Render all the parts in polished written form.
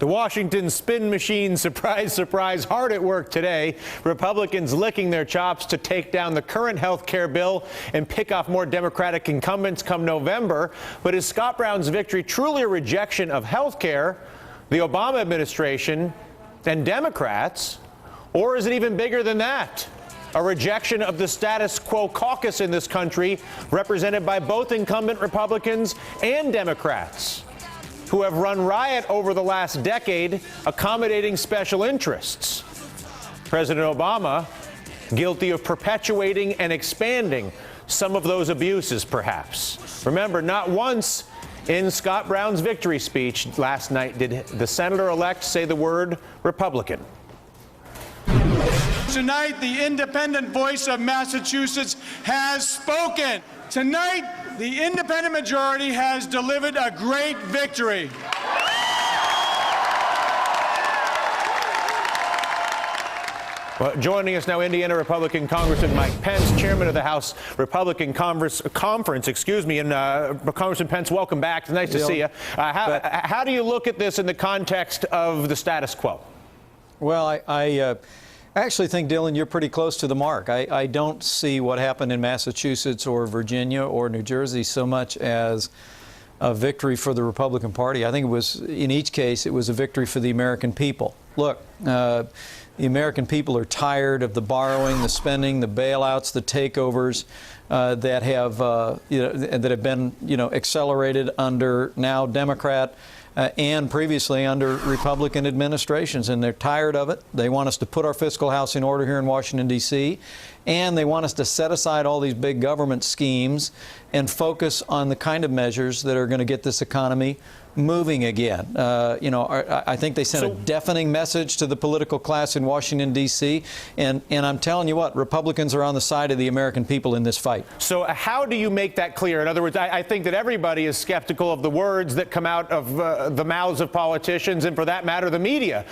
The Washington spin machine, surprise, surprise, hard at work today. Republicans licking their chops to take down the current health care bill and pick off more Democratic incumbents come November. But is Scott Brown's victory truly a rejection of health care, the Obama administration, and Democrats? Or is it even bigger than that? A rejection of the status quo caucus in this country, represented by both incumbent Republicans and Democrats, who have run riot over the last decade accommodating special interests. President Obama guilty of perpetuating and expanding some of those abuses, perhaps. Remember, not once in Scott Brown's victory speech last night did the senator-elect say the word Republican. Tonight, the independent voice of Massachusetts has spoken. Tonight, the independent majority has delivered a great victory. Well, joining us now, Indiana Republican Congressman Mike Pence, chairman of the House Republican Conference, and Congressman Pence, welcome back. It's nice to see you. How do you look at this in the context of the status quo? Well, I actually think, Dylan, you're pretty close to the mark. I don't see what happened in Massachusetts or Virginia or New Jersey so much as a victory for the Republican Party. I think it was, in each case, it was a victory for the American people. Look, the American people are tired of the borrowing, the spending, the bailouts, the takeovers that have been accelerated under now Democrat and previously under Republican administrations, and they're tired of it. They want us to put our fiscal house in order here in Washington, D.C., and they want us to set aside all these big government schemes and focus on the kind of measures that are going to get this economy moving again. I think they sent a deafening message to the political class in Washington, D.C., and I'm telling you what, Republicans are on the side of the American people in this fight. So how do you make that clear? In other words, I think that everybody is skeptical of the words that come out of the mouths of politicians, and for that matter, the media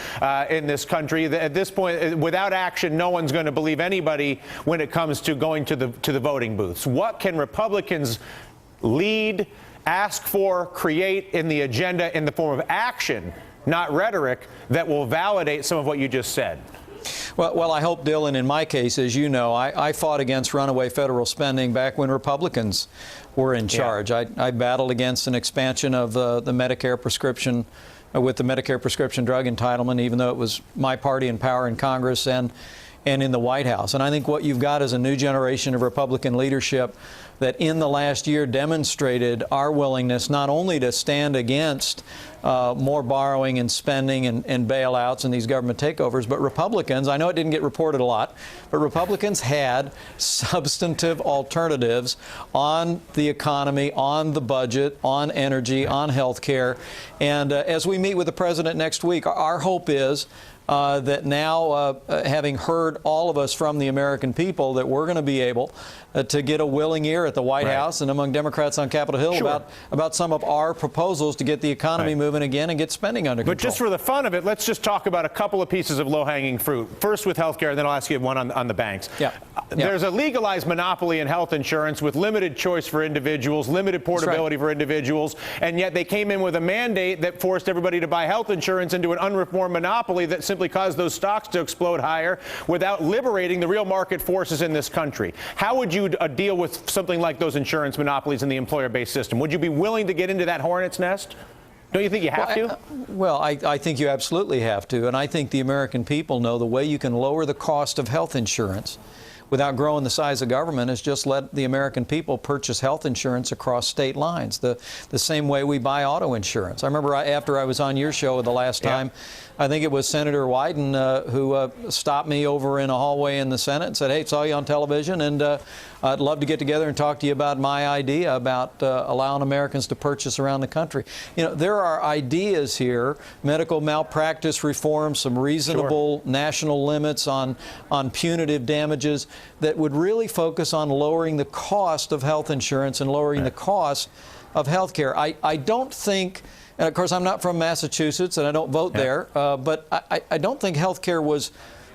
in this country. At this point, without action, no one's going to believe anybody when it comes to going to the voting booths. What can Republicans lead, ask for, create in the agenda in the form of action, not rhetoric, that will validate some of what you just said? Well, I hope, Dylan, in my case, as you know, I fought against runaway federal spending back when Republicans were in charge. Yeah. I battled against an expansion of the Medicare prescription, with the Medicare prescription drug entitlement, even though it was my party in power in Congress and in the White House. And I think what you've got is a new generation of Republican leadership that in the last year demonstrated our willingness not only to stand against more borrowing and spending and bailouts and these government takeovers, but Republicans, I know it didn't get reported a lot, but Republicans had substantive alternatives on the economy, on the budget, on energy, on health care. And as we meet with the president next week, our hope is that now, having heard all of us from the American people, that we're going to be able to get a willing ear at the White House and among Democrats on Capitol Hill about some of our proposals to get the economy moving again and get spending under control. But just for the fun of it, let's just talk about a couple of pieces of low-hanging fruit. First with health care, and then I'll ask you one on the banks. Yeah. There's a legalized monopoly in health insurance with limited choice for individuals, limited portability for individuals, and yet they came in with a mandate that forced everybody to buy health insurance into an unreformed monopoly that simply caused those stocks to explode higher without liberating the real market forces in this country. How would you deal with something like those insurance monopolies in the employer-based system? Would you be willing to get into that hornet's nest? Don't you think you have to? I think you absolutely have to. And I think the American people know the way you can lower the cost of health insurance without growing the size of government is just let the American people purchase health insurance across state lines, the same way we buy auto insurance. I remember after I was on your show the last time, I think it was Senator Wyden who stopped me over in a hallway in the Senate and said, hey, saw you on television, and I'd love to get together and talk to you about my idea about allowing Americans to purchase around the country. You know, there are ideas here, medical malpractice reform, some reasonable national limits on punitive damages that would really focus on lowering the cost of health insurance and lowering the cost of health care. I don't think, and of course I'm not from Massachusetts and I don't vote there, but I don't think health care was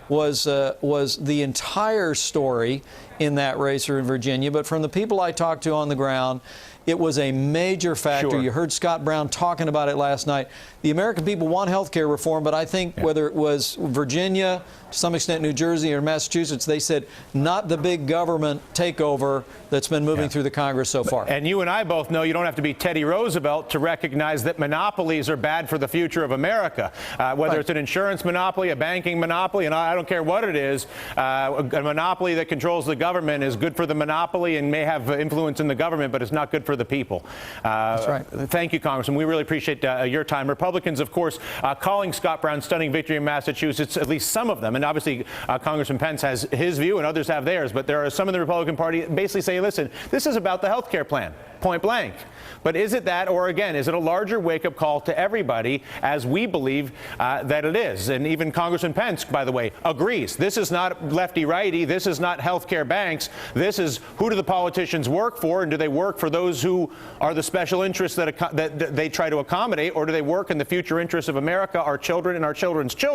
the entire story in that race or in Virginia. But from the people I talked to on the ground, It was a major factor. Sure. You heard Scott Brown talking about it last night. The American people want health care reform, but I think whether it was Virginia, to some extent New Jersey or Massachusetts, they said not the big government takeover that's been moving through the Congress so far. And you and I both know you don't have to be Teddy Roosevelt to recognize that monopolies are bad for the future of America. Whether it's an insurance monopoly, a banking monopoly, and I don't care what it is, a monopoly that controls the government is good for the monopoly and may have influence in the government, but it's not good for the people. That's right. Thank you, Congressman. We really appreciate your time. Republicans, of course, calling Scott Brown's stunning victory in Massachusetts, at least some of them, and obviously Congressman Pence has his view and others have theirs, but there are some in the Republican Party basically say, listen, this is about the health care plan, point blank. But is it that, or again, is it a larger wake-up call to everybody, as we believe that it is? And even Congressman Pence, by the way, agrees. This is not lefty-righty. This is not health care banks. This is who do the politicians work for, and do they work for those who are the special interests that they try to accommodate, or do they work in the future interests of America, our children, and our children's children?